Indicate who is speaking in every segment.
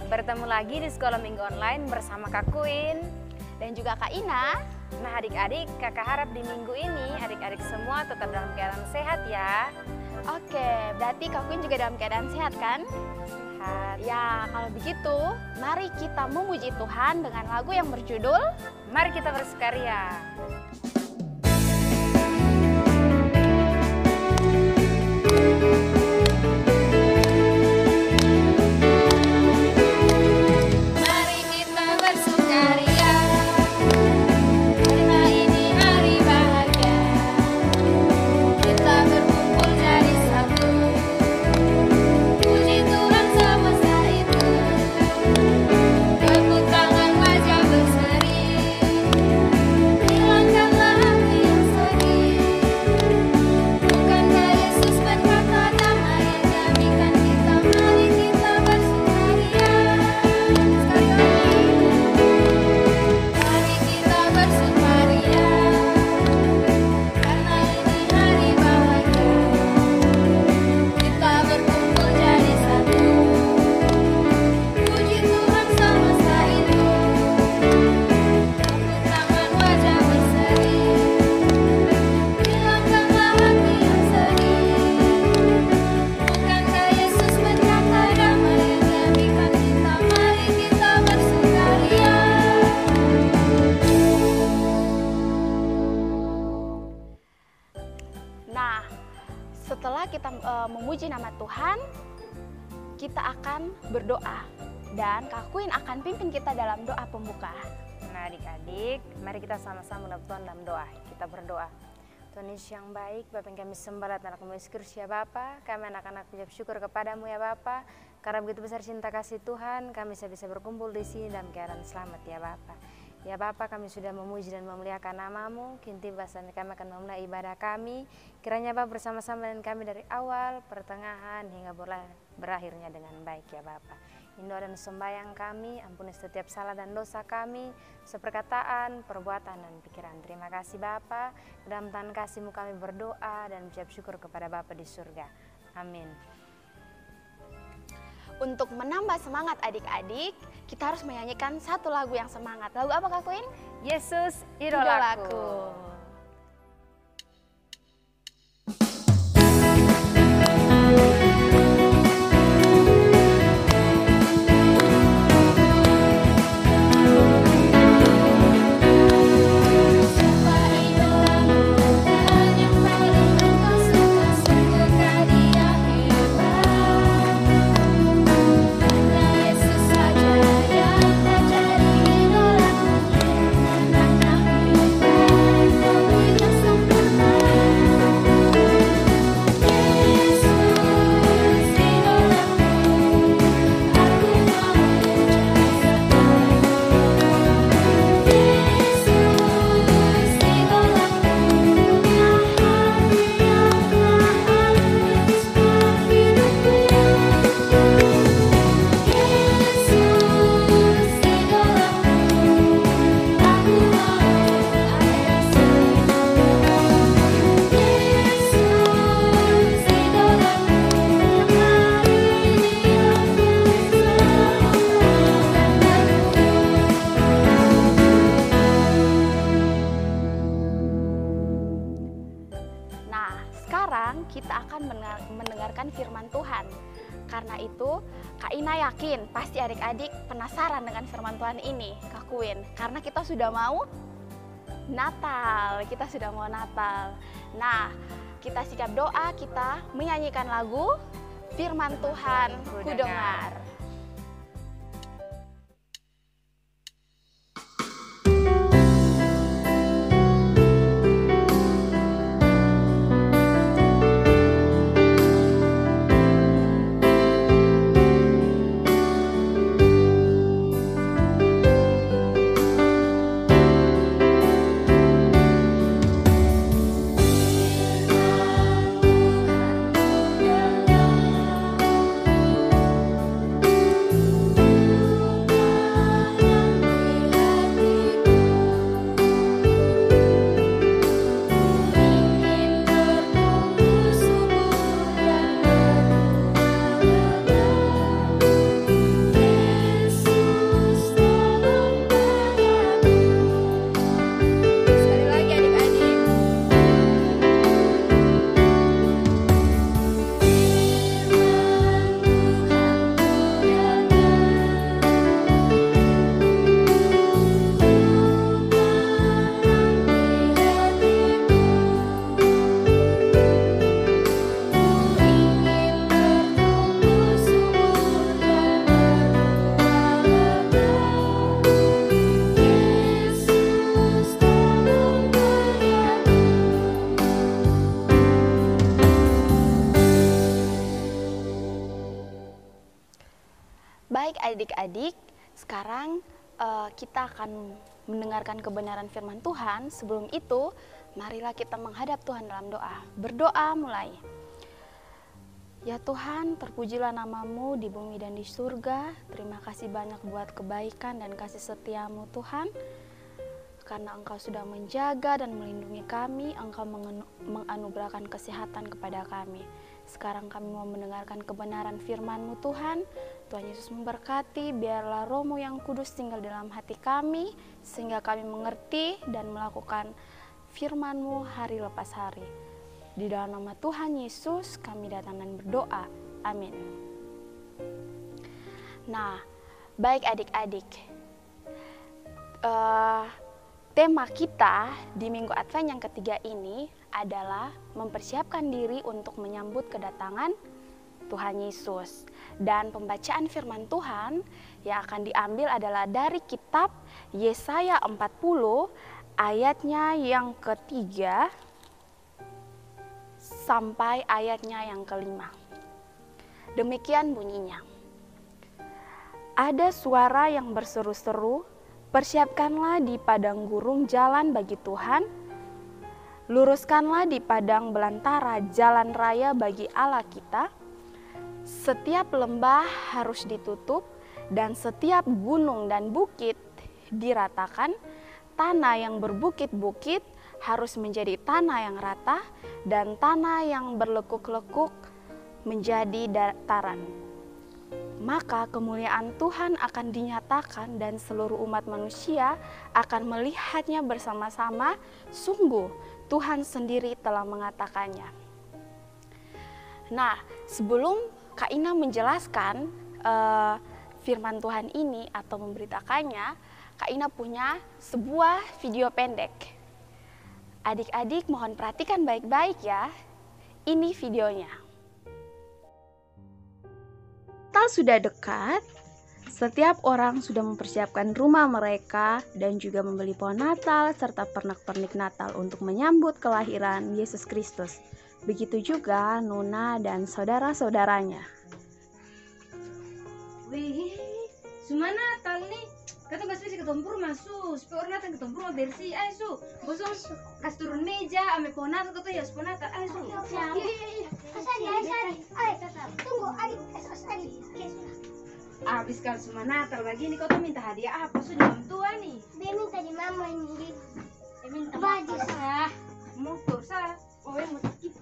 Speaker 1: Bertemu lagi di Sekolah Minggu Online bersama Kak Queen
Speaker 2: dan juga Kak Ina.
Speaker 1: Nah adik-adik, kakak harap di minggu ini adik-adik semua tetap dalam keadaan sehat ya.
Speaker 2: Oke, berarti Kak Queen juga dalam keadaan sehat kan?
Speaker 1: Sehat.
Speaker 2: Ya, kalau begitu mari kita memuji Tuhan dengan lagu yang berjudul
Speaker 1: Mari Kita Bersukaria.
Speaker 2: Setelah kita memuji nama Tuhan, kita akan berdoa dan Kak Queen akan pimpin kita dalam doa pembuka.
Speaker 1: Nah adik-adik, mari kita sama-sama menghadap Tuhan dalam doa. Kita berdoa. Tuhan Yesus yang baik, Bapa yang kami sembah dan anak kami ya Bapa, kami anak-anak mengucap syukur kepadamu ya Bapa, karena begitu besar cinta kasih Tuhan, kami bisa berkumpul di sini dalam keadaan selamat ya Bapa. Ya Bapa, kami sudah memuji dan memuliakan nama-Mu. Kini tiba saatnya kami akan memulai ibadah kami. Kiranya Bapa bersama-sama dengan kami dari awal, pertengahan, hingga berakhirnya dengan baik ya Bapa. Ini doa dan sembahyang kami, ampuni setiap salah dan dosa kami, seperkataan, perbuatan, dan pikiran. Terima kasih Bapa. Dalam tangan kasih-Mu kami berdoa dan mengucap syukur kepada Bapa di surga. Amin.
Speaker 2: Untuk menambah semangat adik-adik, kita harus menyanyikan satu lagu yang semangat. Lagu apa Kak Queen?
Speaker 1: Yesus idolaku.
Speaker 2: Kita akan mendengarkan firman Tuhan. Karena itu, Kak Ina yakin pasti adik-adik penasaran dengan firman Tuhan ini, Kak Queen. Karena kita sudah mau Natal, Nah, kita sikap doa, kita menyanyikan lagu Firman Tuhan Ku Dengar. Baik adik-adik, sekarang kita akan mendengarkan kebenaran firman Tuhan. Sebelum itu, marilah kita menghadap Tuhan dalam doa. Berdoa mulai. Ya Tuhan, terpujilah namamu di bumi dan di surga. Terima kasih banyak buat kebaikan dan kasih setiamu Tuhan. Karena Engkau sudah menjaga dan melindungi kami, Engkau menganugerahkan kesehatan kepada kami. Sekarang kami mau mendengarkan kebenaran firman-Mu Tuhan. Tuhan Yesus memberkati, biarlah Roh-Mu yang kudus tinggal dalam hati kami, sehingga kami mengerti dan melakukan firman-Mu hari lepas hari. Di dalam nama Tuhan Yesus kami datang dan berdoa. Amin. Nah, baik adik-adik. Tema kita di Minggu Advent yang ketiga ini adalah mempersiapkan diri untuk menyambut kedatangan Tuhan Yesus. Dan pembacaan firman Tuhan yang akan diambil adalah dari kitab Yesaya 40 ayatnya yang ketiga sampai ayatnya yang kelima. Demikian bunyinya. Ada suara yang berseru-seru, persiapkanlah di padang gurun jalan bagi Tuhan, luruskanlah di padang belantara jalan raya bagi Allah kita. Setiap lembah harus ditutup dan setiap gunung dan bukit diratakan. Tanah yang berbukit-bukit harus menjadi tanah yang rata dan tanah yang berlekuk-lekuk menjadi dataran. Maka kemuliaan Tuhan akan dinyatakan dan seluruh umat manusia akan melihatnya bersama-sama. Sungguh Tuhan sendiri telah mengatakannya. Nah, sebelum Kak Ina menjelaskan firman Tuhan ini atau memberitakannya, Kak Ina punya sebuah video pendek. Adik-adik mohon perhatikan baik-baik ya. Ini videonya. Natal sudah dekat. Setiap orang sudah mempersiapkan rumah mereka dan juga membeli pohon Natal serta pernak-pernik Natal untuk menyambut kelahiran Yesus Kristus. Begitu juga Nuna dan saudara-saudaranya.
Speaker 3: Wih, semua Natal nih. Kata nggak sih ketompur masuk, supaya orang Natal ketompur bersih. Ayo su, bosong kas turun meja, ame pohon Natal kata ya pohon Natal. Ayo su.
Speaker 4: Iya. Tunggu, adik.
Speaker 3: Habis kalau semua Natal begini, kau tuh minta hadiah apa su orang tua nih?
Speaker 4: Dia minta di mama ini.
Speaker 3: Minta
Speaker 4: Baju
Speaker 3: sah, motor sah. Oh yang motor kita.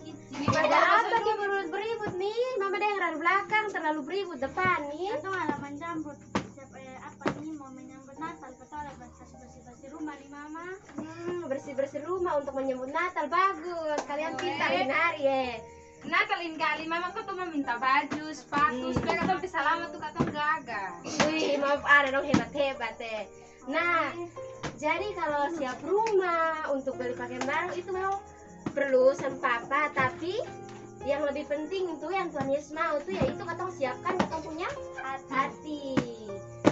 Speaker 3: Ini
Speaker 4: Ada
Speaker 3: pada
Speaker 4: apa dia beribut nih? Mama dengar dari belakang terlalu beribut depan nih.
Speaker 5: Atau malah menyambut apa ini mau menyambut Natal, betul bersih rumah nih mama.
Speaker 4: Bersih-bersih rumah untuk menyambut Natal bagus. Kalian pintar ini hari ya.
Speaker 3: Natal ini kali memang kau tuh minta baju, sepatu, supaya kau bisa lama tuh kata gagal.
Speaker 4: Wih, maaf ada dong hebat-hebat ya. Nah, jadi kalau siap rumah untuk beli pakaian baru itu mau perlu sama papa, tapi yang lebih penting itu yang Tuhan Yesus mau itu yaitu katong siapkan katong punya hati.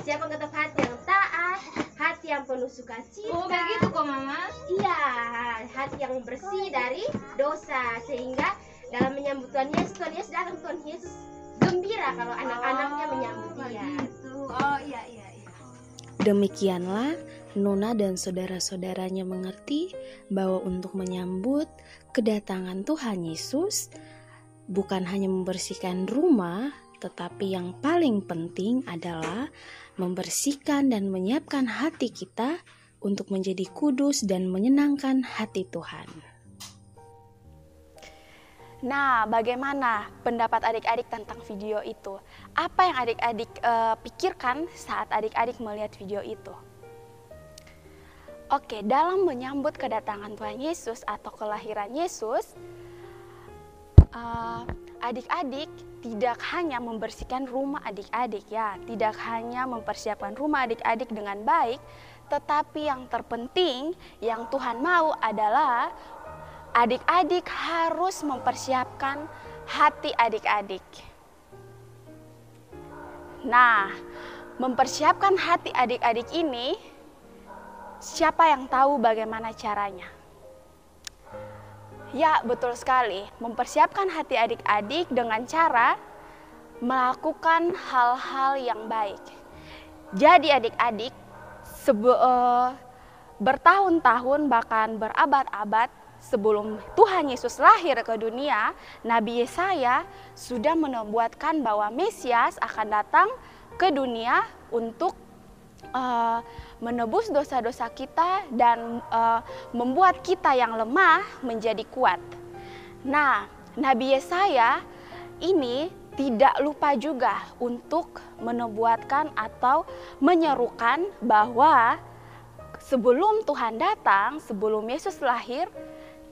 Speaker 4: Siapkan katong hati yang taat, hati yang penuh sukacita.
Speaker 3: Oh begitu kok mama?
Speaker 4: Iya, hati yang bersih dari dosa sehingga dalam menyambut Tuhan Yesus datang Tuhan Yesus gembira kalau anak-anaknya menyambut Dia.
Speaker 3: Begitu. Oh iya.
Speaker 6: Demikianlah Nuna dan saudara-saudaranya mengerti bahwa untuk menyambut kedatangan Tuhan Yesus bukan hanya membersihkan rumah, tetapi yang paling penting adalah membersihkan dan menyiapkan hati kita untuk menjadi kudus dan menyenangkan hati Tuhan.
Speaker 2: Nah, bagaimana pendapat adik-adik tentang video itu? Apa yang adik-adik pikirkan saat adik-adik melihat video itu? Oke, dalam menyambut kedatangan Tuhan Yesus atau kelahiran Yesus, adik-adik tidak hanya membersihkan rumah adik-adik ya, tidak hanya mempersiapkan rumah adik-adik dengan baik, tetapi yang terpenting yang Tuhan mau adalah adik-adik harus mempersiapkan hati adik-adik. Nah, mempersiapkan hati adik-adik ini, siapa yang tahu bagaimana caranya? Ya, betul sekali. Mempersiapkan hati adik-adik dengan cara melakukan hal-hal yang baik. Jadi adik-adik, bertahun-tahun bahkan berabad-abad sebelum Tuhan Yesus lahir ke dunia, Nabi Yesaya sudah menubuatkan bahwa Mesias akan datang ke dunia untuk menebus dosa-dosa kita dan membuat kita yang lemah menjadi kuat. Nah, Nabi Yesaya ini tidak lupa juga untuk menubuatkan atau menyerukan bahwa sebelum Tuhan datang, sebelum Yesus lahir,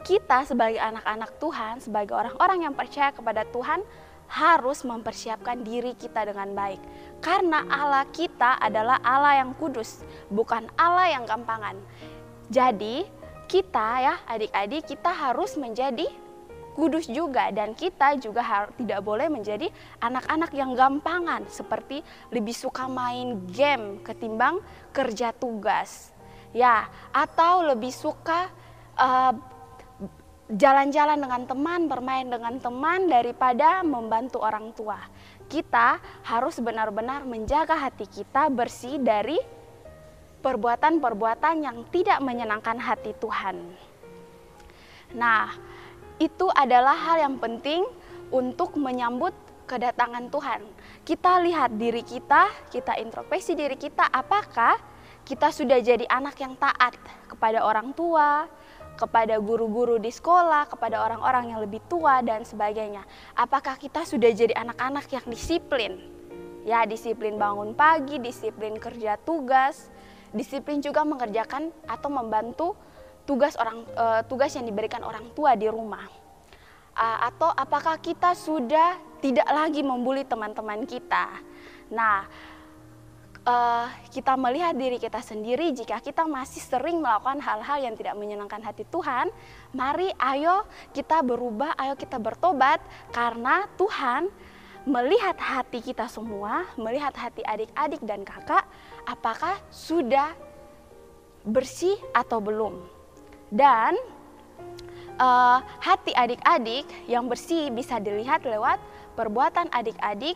Speaker 2: kita sebagai anak-anak Tuhan, sebagai orang-orang yang percaya kepada Tuhan, harus mempersiapkan diri kita dengan baik. Karena Allah kita adalah Allah yang kudus, bukan Allah yang gampangan. Jadi kita ya adik-adik, kita harus menjadi kudus juga, dan kita juga tidak boleh menjadi anak-anak yang gampangan seperti lebih suka main game ketimbang kerja tugas ya, atau lebih suka jalan-jalan dengan teman, bermain dengan teman daripada membantu orang tua. Kita harus benar-benar menjaga hati kita bersih dari perbuatan-perbuatan yang tidak menyenangkan hati Tuhan. Nah, itu adalah hal yang penting untuk menyambut kedatangan Tuhan. Kita lihat diri kita introspeksi diri kita, apakah kita sudah jadi anak yang taat kepada orang tua, kepada guru-guru di sekolah, kepada orang-orang yang lebih tua dan sebagainya. Apakah kita sudah jadi anak-anak yang disiplin? Ya, disiplin bangun pagi, disiplin kerja tugas, disiplin juga mengerjakan atau membantu tugas yang diberikan orang tua di rumah. Atau apakah kita sudah tidak lagi membuli teman-teman kita? Nah, kita melihat diri kita sendiri, jika kita masih sering melakukan hal-hal yang tidak menyenangkan hati Tuhan, mari ayo kita berubah, ayo kita bertobat, karena Tuhan melihat hati kita semua, melihat hati adik-adik dan kakak, apakah sudah bersih atau belum. Dan hati adik-adik yang bersih bisa dilihat lewat perbuatan adik-adik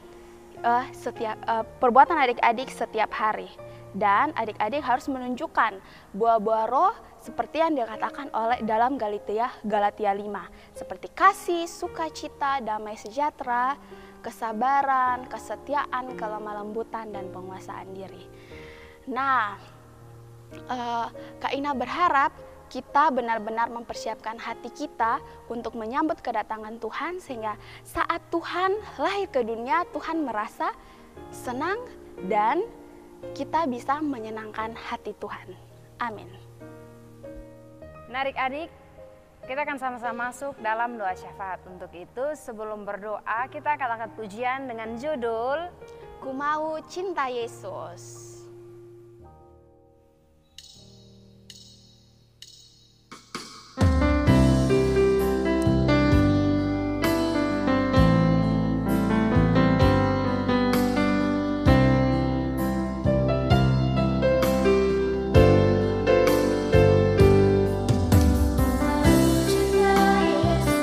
Speaker 2: setiap hari. Dan adik-adik harus menunjukkan buah-buah roh seperti yang dikatakan oleh dalam Galatia 5, seperti kasih, sukacita, damai sejahtera, kesabaran, kesetiaan, kelemah lembutan, dan penguasaan diri. Nah, Kak Ina berharap kita benar-benar mempersiapkan hati kita untuk menyambut kedatangan Tuhan, sehingga saat Tuhan lahir ke dunia, Tuhan merasa senang dan kita bisa menyenangkan hati Tuhan. Amin.
Speaker 1: Nah adik-adik, kita akan sama-sama masuk dalam doa syafaat. Untuk itu sebelum berdoa kita akan angkat pujian dengan judul
Speaker 2: Ku Mau Cinta Yesus.
Speaker 5: Cinta Yesus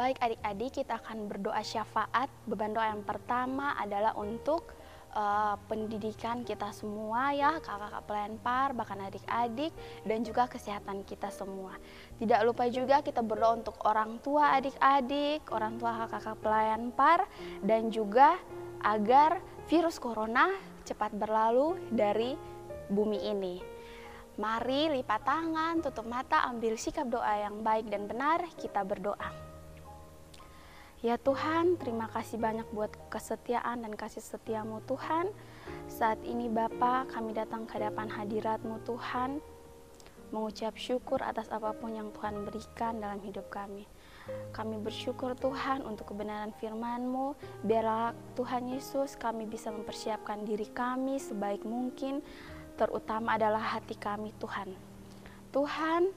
Speaker 2: Baik adik-adik, kita akan berdoa syafaat. Beban doa yang pertama adalah untuk pendidikan kita semua ya, kakak-kakak pelayan PAR, bahkan adik-adik, dan juga kesehatan kita semua. Tidak lupa juga kita berdoa untuk orang tua adik-adik, orang tua kakak-kakak pelayan PAR, dan juga agar virus corona cepat berlalu dari bumi ini. Mari lipat tangan, tutup mata, ambil sikap doa yang baik dan benar, kita berdoa. Ya Tuhan, terima kasih banyak buat kesetiaan dan kasih setiamu Tuhan. Saat ini Bapa, kami datang ke hadapan hadirat-Mu Tuhan, mengucap syukur atas apapun yang Tuhan berikan dalam hidup kami. Kami bersyukur Tuhan untuk kebenaran firman-Mu. Biarlah Tuhan Yesus kami bisa mempersiapkan diri kami sebaik mungkin, terutama adalah hati kami Tuhan. Tuhan,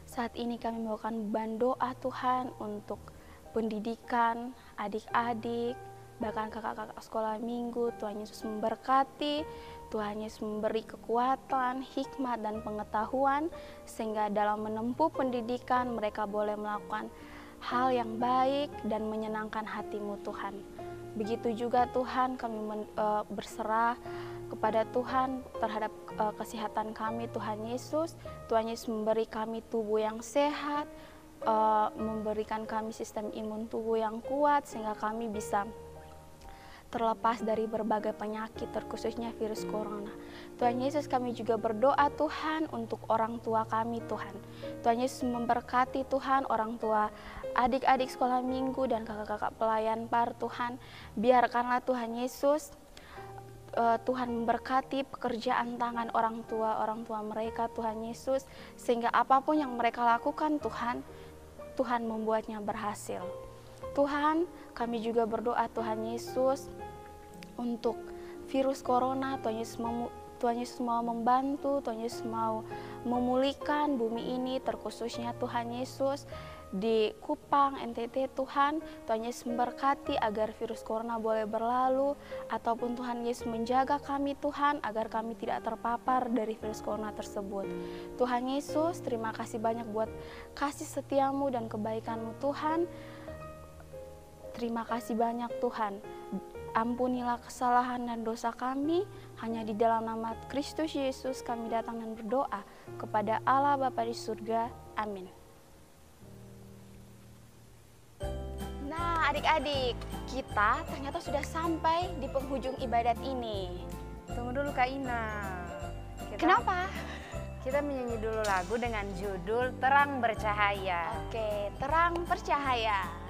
Speaker 2: saat ini kami membawakan beban doa Tuhan untuk pendidikan adik-adik, bahkan kakak-kakak sekolah minggu. Tuhan Yesus memberkati, Tuhan Yesus memberi kekuatan, hikmat, dan pengetahuan, sehingga dalam menempuh pendidikan mereka boleh melakukan hal yang baik dan menyenangkan hati-Mu Tuhan. Begitu juga Tuhan, kami berserah kepada Tuhan terhadap kesehatan kami Tuhan Yesus. Tuhan Yesus memberi kami tubuh yang sehat, memberikan kami sistem imun tubuh yang kuat, sehingga kami bisa terlepas dari berbagai penyakit, terkhususnya virus corona. Tuhan Yesus, kami juga berdoa Tuhan untuk orang tua kami Tuhan. Tuhan Yesus memberkati Tuhan orang tua adik-adik sekolah minggu dan kakak-kakak pelayan PAR Tuhan. Biarkanlah Tuhan Yesus, Tuhan memberkati pekerjaan tangan orang tua mereka Tuhan Yesus, sehingga apapun yang mereka lakukan Tuhan membuatnya berhasil. Tuhan, kami juga berdoa Tuhan Yesus untuk virus corona. Tuhan Yesus mau membantu, Tuhan Yesus mau memulihkan bumi ini, terkhususnya Tuhan Yesus di Kupang, NTT Tuhan. Tuhan Yesus memberkati agar virus corona boleh berlalu, ataupun Tuhan Yesus menjaga kami Tuhan agar kami tidak terpapar dari virus corona tersebut. Tuhan Yesus, terima kasih banyak buat kasih setiamu dan kebaikanmu Tuhan. Terima kasih banyak Tuhan. Ampunilah kesalahan dan dosa kami. Hanya di dalam nama Kristus Yesus kami datang dan berdoa kepada Allah Bapa di surga. Amin. Nah adik-adik, kita ternyata sudah sampai di penghujung ibadat ini.
Speaker 1: Tunggu dulu Kak Ina.
Speaker 2: Kenapa?
Speaker 1: Kita menyanyi dulu lagu dengan judul Terang Bercahaya.
Speaker 2: Oke, Terang Bercahaya.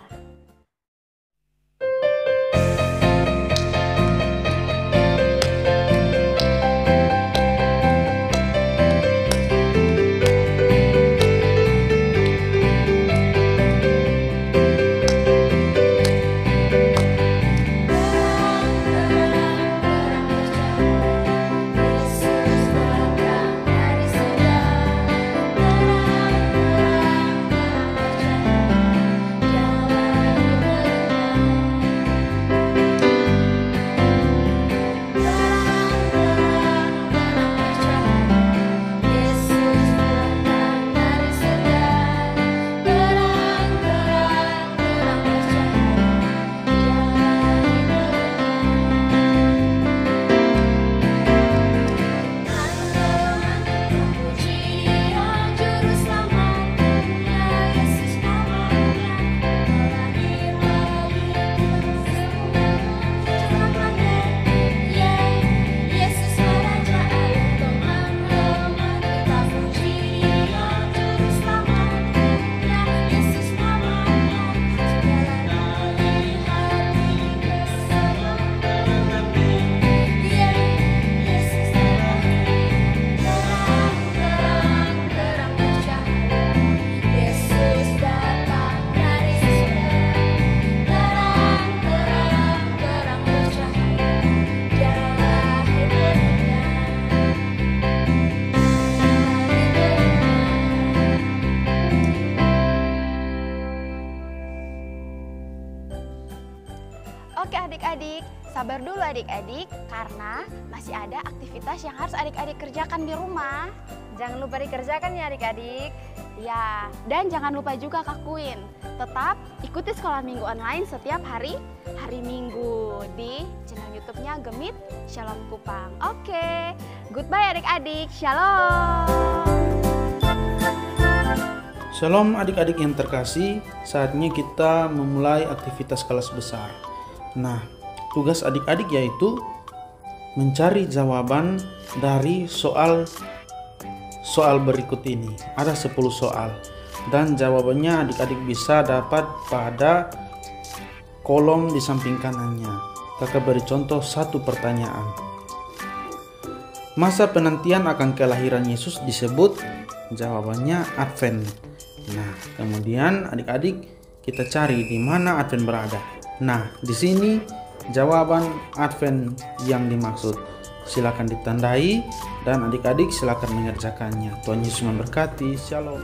Speaker 2: Oke adik-adik, sabar dulu adik-adik karena masih ada aktivitas yang harus adik-adik kerjakan di rumah.
Speaker 1: Jangan lupa dikerjakan ya adik-adik.
Speaker 2: Ya, dan jangan lupa juga Kak Queen, tetap ikuti sekolah minggu online setiap hari Minggu di channel YouTube-nya Gemit Shalom Kupang. Oke, goodbye adik-adik, shalom.
Speaker 7: Shalom adik-adik yang terkasih, saatnya kita memulai aktivitas kelas besar. Nah, tugas adik-adik yaitu mencari jawaban dari soal berikut ini. Ada 10 soal dan jawabannya adik-adik bisa dapat pada kolom di samping kanannya. Kakak beri contoh satu pertanyaan. Masa penantian akan kelahiran Yesus disebut? Jawabannya Advent. Nah, kemudian adik-adik kita cari di mana Advent berada. Nah, di sini jawaban Advent yang dimaksud. Silakan ditandai dan adik-adik silakan mengerjakannya. Tuhan Yesus memberkati. Shalom.